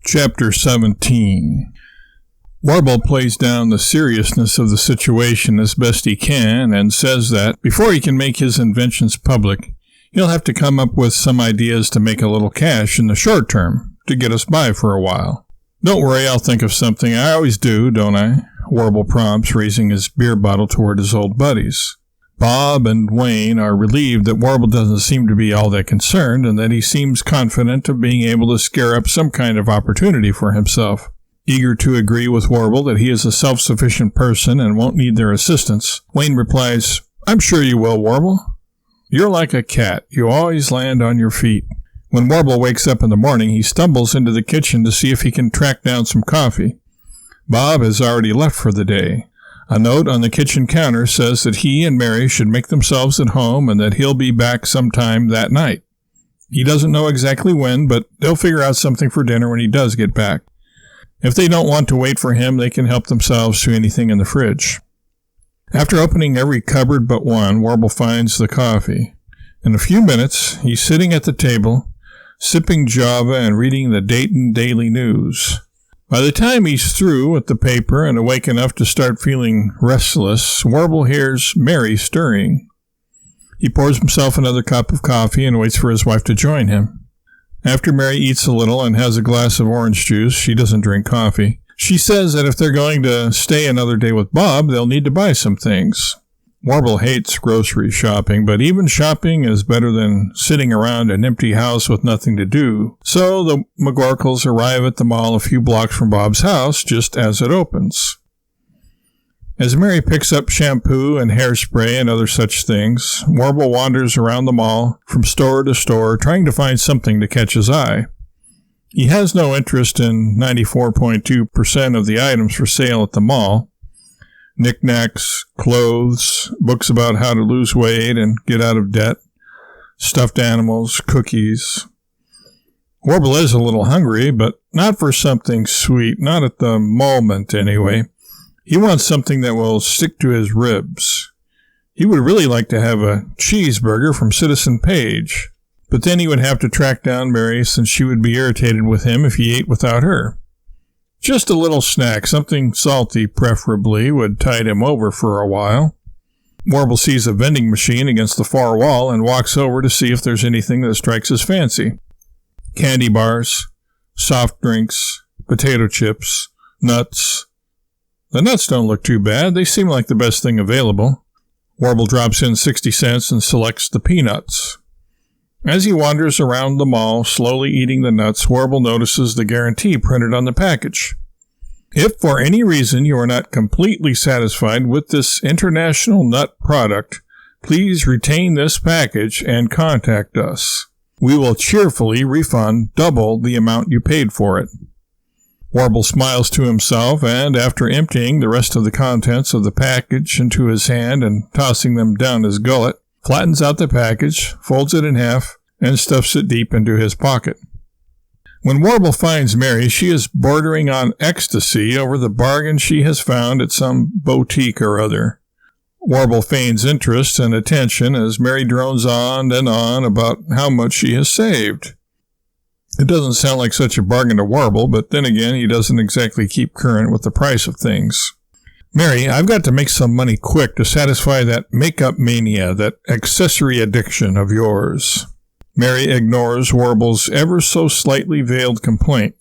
Chapter 17. Warble plays down the seriousness of the situation as best he can and says that, before he can make his inventions public, he'll have to come up with some ideas to make a little cash in the short term, to get us by for a while. "Don't worry, I'll think of something. I always do, don't I?" Warble prompts, raising his beer bottle toward his old buddies. Bob and Wayne are relieved that Warble doesn't seem to be all that concerned, and that he seems confident of being able to scare up some kind of opportunity for himself. Eager to agree with Warble that he is a self-sufficient person and won't need their assistance, Wayne replies, "I'm sure you will, Warble. You're like a cat. You always land on your feet." When Warble wakes up in the morning, he stumbles into the kitchen to see if he can track down some coffee. Bob has already left for the day. A note on the kitchen counter says that he and Mary should make themselves at home and that he'll be back sometime that night. He doesn't know exactly when, but they'll figure out something for dinner when he does get back. If they don't want to wait for him, they can help themselves to anything in the fridge. After opening every cupboard but one, Warble finds the coffee. In a few minutes, he's sitting at the table, sipping Java and reading the Dayton Daily News. By the time he's through with the paper and awake enough to start feeling restless, Warble hears Mary stirring. He pours himself another cup of coffee and waits for his wife to join him. After Mary eats a little and has a glass of orange juice, she doesn't drink coffee. She says that if they're going to stay another day with Bob, they'll need to buy some things. Warble hates grocery shopping, but even shopping is better than sitting around an empty house with nothing to do. So the McGorkles arrive at the mall a few blocks from Bob's house just as it opens. As Mary picks up shampoo and hairspray and other such things, Warble wanders around the mall from store to store trying to find something to catch his eye. He has no interest in 94.2% of the items for sale at the mall. Knickknacks, clothes, books about how to lose weight and get out of debt, stuffed animals, cookies. Warble is a little hungry, but not for something sweet, not at the moment anyway. He wants something that will stick to his ribs. He would really like to have a cheeseburger from Citizen Page, but then he would have to track down Mary since she would be irritated with him if he ate without her. Just a little snack, something salty preferably, would tide him over for a while. Warble sees a vending machine against the far wall and walks over to see if there's anything that strikes his fancy. Candy bars, soft drinks, potato chips, nuts. The nuts don't look too bad. They seem like the best thing available. Warble drops in 60 cents and selects the peanuts. As he wanders around the mall, slowly eating the nuts, Warble notices the guarantee printed on the package. If for any reason you are not completely satisfied with this international nut product, please retain this package and contact us. We will cheerfully refund double the amount you paid for it. Warble smiles to himself and, after emptying the rest of the contents of the package into his hand and tossing them down his gullet, flattens out the package, folds it in half, and stuffs it deep into his pocket. When Warble finds Mary, she is bordering on ecstasy over the bargain she has found at some boutique or other. Warble feigns interest and attention as Mary drones on and on about how much she has saved. It doesn't sound like such a bargain to Warble, but then again, he doesn't exactly keep current with the price of things. "Mary, I've got to make some money quick to satisfy that makeup mania, that accessory addiction of yours." Mary ignores Warble's ever so slightly veiled complaint.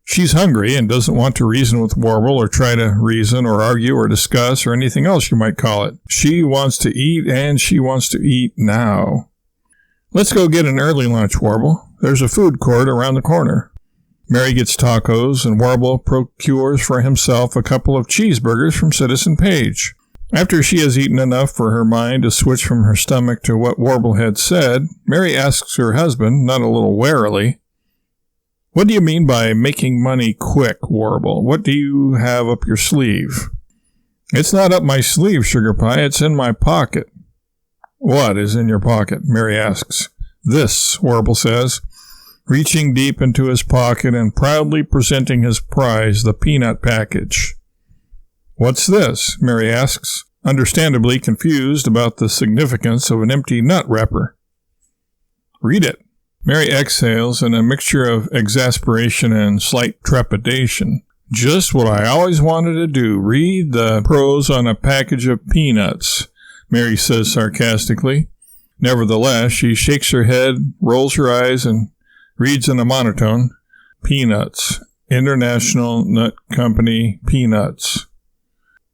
She's hungry and doesn't want to reason with Warble or try to reason or argue or discuss or anything else you might call it. She wants to eat, and she wants to eat now. "Let's go get an early lunch, Warble. There's a food court around the corner." Mary gets tacos, and Warble procures for himself a couple of cheeseburgers from Citizen Page. After she has eaten enough for her mind to switch from her stomach to what Warble had said, Mary asks her husband, not a little warily, "What do you mean by making money quick, Warble? What do you have up your sleeve?" "It's not up my sleeve, Sugar Pie. It's in my pocket." "What is in your pocket?" Mary asks. "This," Warble says, reaching deep into his pocket and proudly presenting his prize, the peanut package. "What's this?" Mary asks, understandably confused about the significance of an empty nut wrapper. "Read it." Mary exhales in a mixture of exasperation and slight trepidation. Just what I always wanted to do, read the prose on a package of peanuts, Mary says sarcastically. Nevertheless, she shakes her head, rolls her eyes, and reads in a monotone, Peanuts, International Nut Company Peanuts.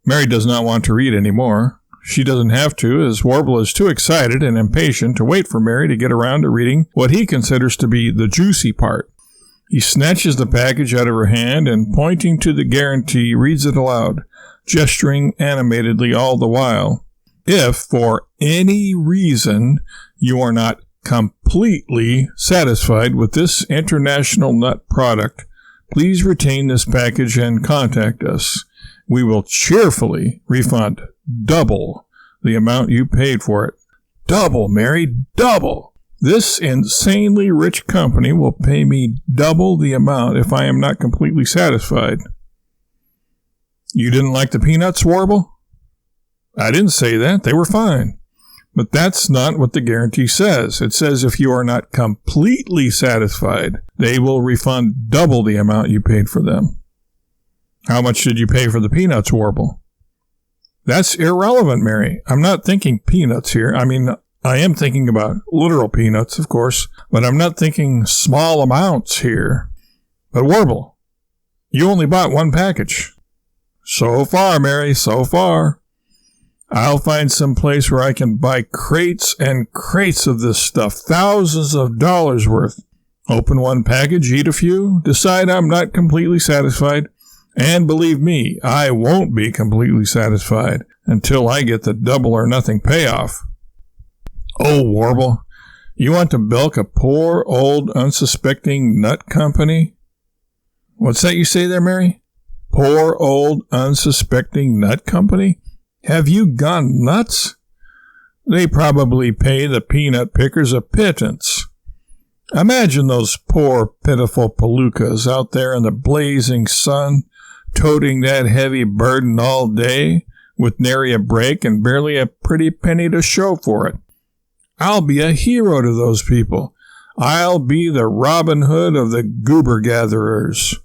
Mary does not want to read any more. She doesn't have to, as Warble is too excited and impatient to wait for Mary to get around to reading what he considers to be the juicy part. He snatches the package out of her hand and, pointing to the guarantee, reads it aloud, gesturing animatedly all the while. If, for any reason, you are not completely satisfied with this international nut product, please retain this package and contact us. We will cheerfully refund double the amount you paid for it. Double, Mary, double! This insanely rich company will pay me double the amount if I am not completely satisfied. You didn't like the peanuts, Warble? I didn't say that. They were fine. But that's not what the guarantee says. It says if you are not completely satisfied, they will refund double the amount you paid for them. How much did you pay for the peanuts, Warble? That's irrelevant, Mary. I'm not thinking peanuts here. I am thinking about literal peanuts, of course, but I'm not thinking small amounts here. But Warble, you only bought one package. So far, Mary, so far. I'll find some place where I can buy crates and crates of this stuff, thousands of dollars worth. Open one package, eat a few, decide I'm not completely satisfied, and believe me, I won't be completely satisfied until I get the double or nothing payoff. Oh, Warble, you want to bilk a poor, old, unsuspecting nut company? What's that you say there, Mary? Poor, old, unsuspecting nut company? Have you gone nuts? They probably pay the peanut pickers a pittance. Imagine those poor, pitiful palookas out there in the blazing sun, toting that heavy burden all day, with nary a break and barely a pretty penny to show for it. I'll be a hero to those people. I'll be the Robin Hood of the goober gatherers.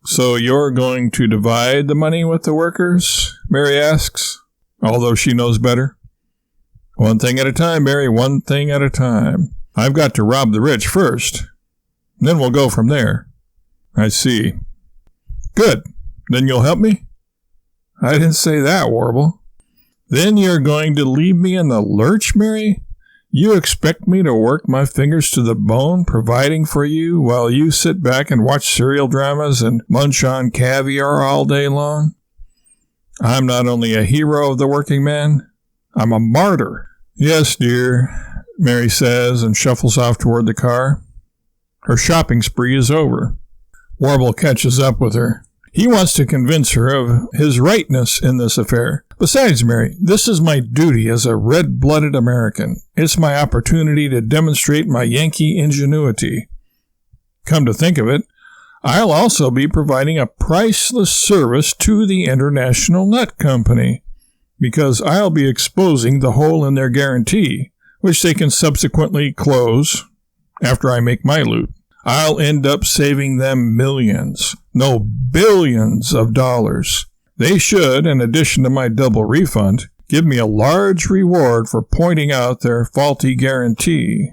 So you're going to divide the money with the workers? Mary asks, although she knows better. One thing at a time, Mary, one thing at a time. I've got to rob the rich first. Then we'll go from there. I see. Good. Then you'll help me? I didn't say that, Warble. Then you're going to leave me in the lurch, Mary? You expect me to work my fingers to the bone providing for you while you sit back and watch serial dramas and munch on caviar all day long? I'm not only a hero of the working man, I'm a martyr. Yes, dear, Mary says and shuffles off toward the car. Her shopping spree is over. Warble catches up with her. He wants to convince her of his rightness in this affair. Besides, Mary, this is my duty as a red-blooded American. It's my opportunity to demonstrate my Yankee ingenuity. Come to think of it, I'll also be providing a priceless service to the International Nut Company, because I'll be exposing the hole in their guarantee, which they can subsequently close after I make my loot. I'll end up saving them millions, no billions of dollars. They should, in addition to my double refund, give me a large reward for pointing out their faulty guarantee.